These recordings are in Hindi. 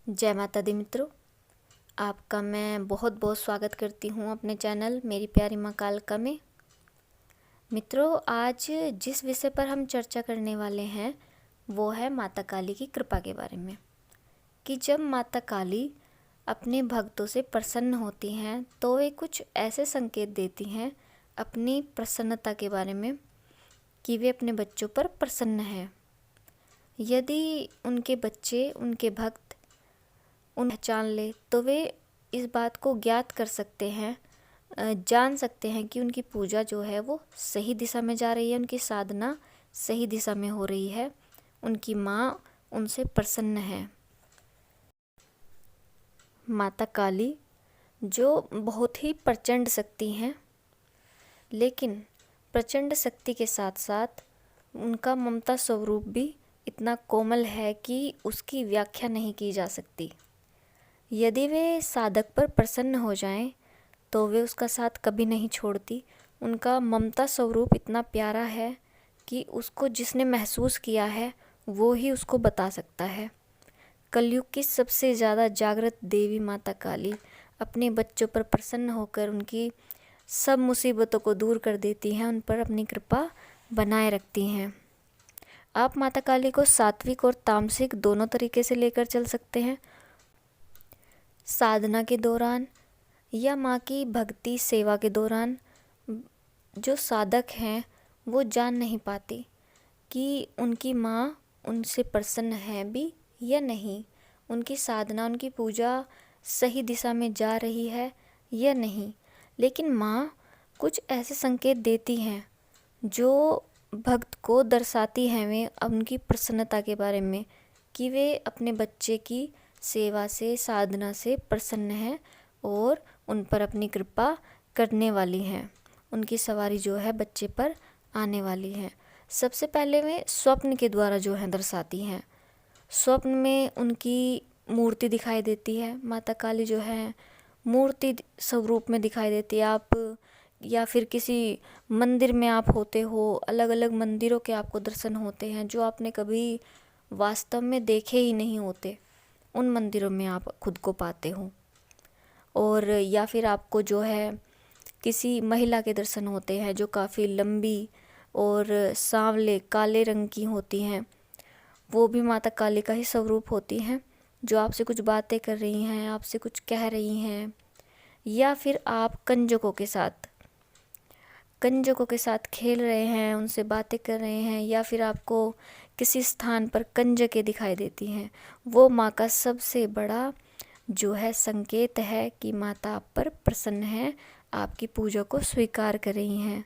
जय माता दी मित्रों, आपका मैं बहुत बहुत स्वागत करती हूँ अपने चैनल मेरी प्यारी माँ कालका में। मित्रों, आज जिस विषय पर हम चर्चा करने वाले हैं वो है माता काली की कृपा के बारे में। कि जब माता काली अपने भक्तों से प्रसन्न होती हैं तो वे कुछ ऐसे संकेत देती हैं अपनी प्रसन्नता के बारे में कि वे अपने बच्चों पर प्रसन्न हैं। यदि उनके बच्चे, उनके भक्त पहचान ले तो वे इस बात को ज्ञात कर सकते हैं, जान सकते हैं कि उनकी पूजा जो है वो सही दिशा में जा रही है, उनकी साधना सही दिशा में हो रही है, उनकी माँ उनसे प्रसन्न है। माता काली जो बहुत ही प्रचंड शक्ति हैं, लेकिन प्रचंड शक्ति के साथ साथ उनका ममता स्वरूप भी इतना कोमल है कि उसकी व्याख्या नहीं की जा सकती। यदि वे साधक पर प्रसन्न हो जाएं तो वे उसका साथ कभी नहीं छोड़ती। उनका ममता स्वरूप इतना प्यारा है कि उसको जिसने महसूस किया है वो ही उसको बता सकता है। कलयुग की सबसे ज़्यादा जागृत देवी माता काली अपने बच्चों पर प्रसन्न होकर उनकी सब मुसीबतों को दूर कर देती हैं, उन पर अपनी कृपा बनाए रखती हैं। आप माता काली को सात्विक और तामसिक दोनों तरीके से लेकर चल सकते हैं। साधना के दौरान या माँ की भक्ति सेवा के दौरान जो साधक हैं वो जान नहीं पाते कि उनकी माँ उनसे प्रसन्न है भी या नहीं, उनकी साधना, उनकी पूजा सही दिशा में जा रही है या नहीं। लेकिन माँ कुछ ऐसे संकेत देती हैं जो भक्त को दर्शाती हैं वे उनकी प्रसन्नता के बारे में, कि वे अपने बच्चे की सेवा से, साधना से प्रसन्न हैं और उन पर अपनी कृपा करने वाली हैं। उनकी सवारी जो है बच्चे पर आने वाली है। सबसे पहले वे स्वप्न के द्वारा जो है दर्शाती हैं। स्वप्न में उनकी मूर्ति दिखाई देती है। माता काली जो है मूर्ति स्वरूप में दिखाई देती है। आप या फिर किसी मंदिर में आप होते हो, अलग अलग मंदिरों के आपको दर्शन होते हैं जो आपने कभी वास्तव में देखे ही नहीं होते, उन मंदिरों में आप खुद को पाते हो। और या फिर आपको जो है किसी महिला के दर्शन होते हैं जो काफ़ी लंबी और सांवले काले रंग की होती हैं, वो भी माता काली का ही स्वरूप होती हैं, जो आपसे कुछ बातें कर रही हैं, आपसे कुछ कह रही हैं। या फिर आप कंजकों के साथ खेल रहे हैं, उनसे बातें कर रहे हैं, या फिर आपको किसी स्थान पर कंजकें दिखाई देती हैं। वो माँ का सबसे बड़ा जो है संकेत है कि माता आप पर प्रसन्न है, आपकी पूजा को स्वीकार कर रही हैं।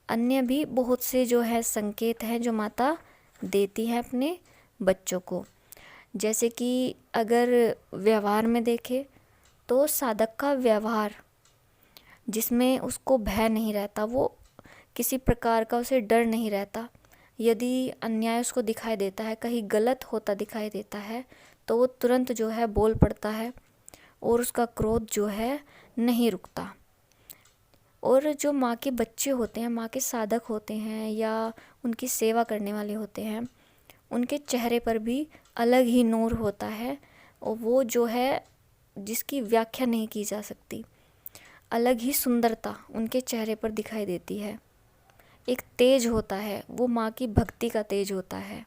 अन्य भी बहुत से जो है संकेत हैं जो माता देती है अपने बच्चों को। जैसे कि अगर व्यवहार में देखें तो साधक का व्यवहार जिसमें उसको भय नहीं रहता, वो किसी प्रकार का उसे डर नहीं रहता। यदि अन्याय उसको दिखाई देता है, कहीं गलत होता दिखाई देता है, तो वो तुरंत जो है बोल पड़ता है और उसका क्रोध जो है नहीं रुकता। और जो माँ के बच्चे होते हैं, माँ के साधक होते हैं या उनकी सेवा करने वाले होते हैं, उनके चेहरे पर भी अलग ही नूर होता है और वो जो है जिसकी व्याख्या नहीं की जा सकती। अलग ही सुंदरता उनके चेहरे पर दिखाई देती है। एक तेज होता है, वो माँ की भक्ति का तेज होता है।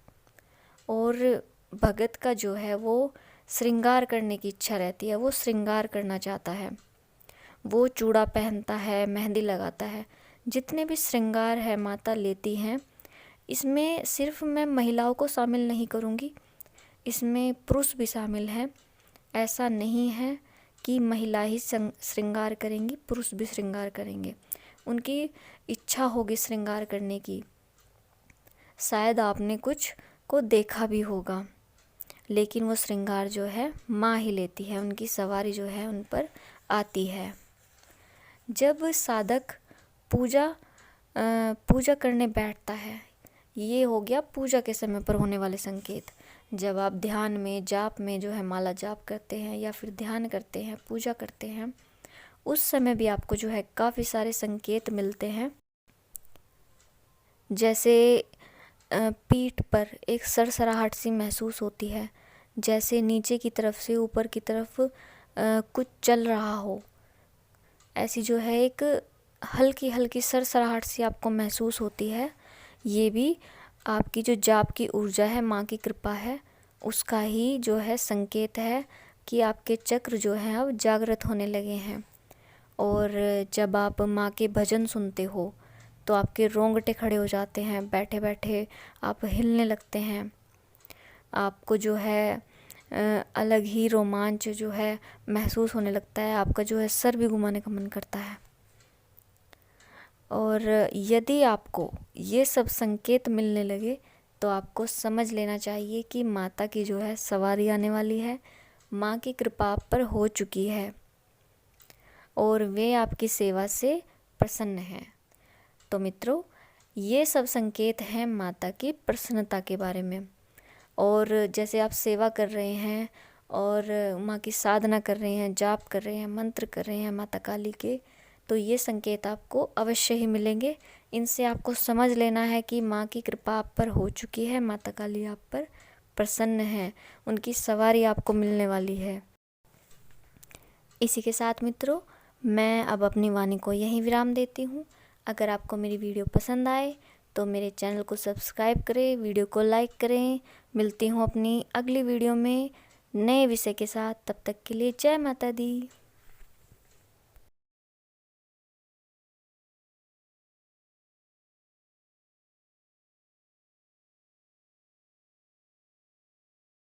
और भगत का जो है वो श्रृंगार करने की इच्छा रहती है, वो श्रृंगार करना चाहता है, वो चूड़ा पहनता है, मेहंदी लगाता है। जितने भी श्रृंगार है माता लेती हैं, इसमें सिर्फ मैं महिलाओं को शामिल नहीं करूँगी, इसमें पुरुष भी शामिल हैं। ऐसा नहीं है कि महिला ही श्रृंगार करेंगी, पुरुष भी श्रृंगार करेंगे। उनकी इच्छा होगी श्रृंगार करने की। शायद आपने कुछ को देखा भी होगा, लेकिन वो श्रृंगार जो है माँ ही लेती है, उनकी सवारी जो है उन पर आती है। जब साधक पूजा करने बैठता है, ये हो गया पूजा के समय पर होने वाले संकेत। जब आप ध्यान में, जाप में जो है माला जाप करते हैं या फिर ध्यान करते हैं, पूजा करते हैं, उस समय भी आपको जो है काफ़ी सारे संकेत मिलते हैं। जैसे पीठ पर एक सरसराहट सी महसूस होती है, जैसे नीचे की तरफ से ऊपर की तरफ कुछ चल रहा हो, ऐसी जो है एक हल्की हल्की सरसराहट सी आपको महसूस होती है। ये भी आपकी जो जाप की ऊर्जा है, माँ की कृपा है, उसका ही जो है संकेत है कि आपके चक्र जो हैं अब जागृत होने लगे हैं। और जब आप माँ के भजन सुनते हो तो आपके रोंगटे खड़े हो जाते हैं, बैठे बैठे आप हिलने लगते हैं, आपको जो है अलग ही रोमांच जो है महसूस होने लगता है, आपका जो है सर भी घुमाने का मन करता है। और यदि आपको ये सब संकेत मिलने लगे तो आपको समझ लेना चाहिए कि माता की जो है सवारी आने वाली है, माँ की कृपा आप पर हो चुकी है और वे आपकी सेवा से प्रसन्न हैं। तो मित्रों, ये सब संकेत हैं माता की प्रसन्नता के बारे में। और जैसे आप सेवा कर रहे हैं और माँ की साधना कर रहे हैं, जाप कर रहे हैं, मंत्र कर रहे हैं माता काली के, तो ये संकेत आपको अवश्य ही मिलेंगे। इनसे आपको समझ लेना है कि माँ की कृपा आप पर हो चुकी है, माता काली आप पर प्रसन्न है, उनकी सवारी आपको मिलने वाली है। इसी के साथ मित्रों, मैं अब अपनी वाणी को यहीं विराम देती हूँ। अगर आपको मेरी वीडियो पसंद आए तो मेरे चैनल को सब्सक्राइब करें, वीडियो को लाइक करें। मिलती हूँ अपनी अगली वीडियो में नए विषय के साथ। तब तक के लिए जय माता दी।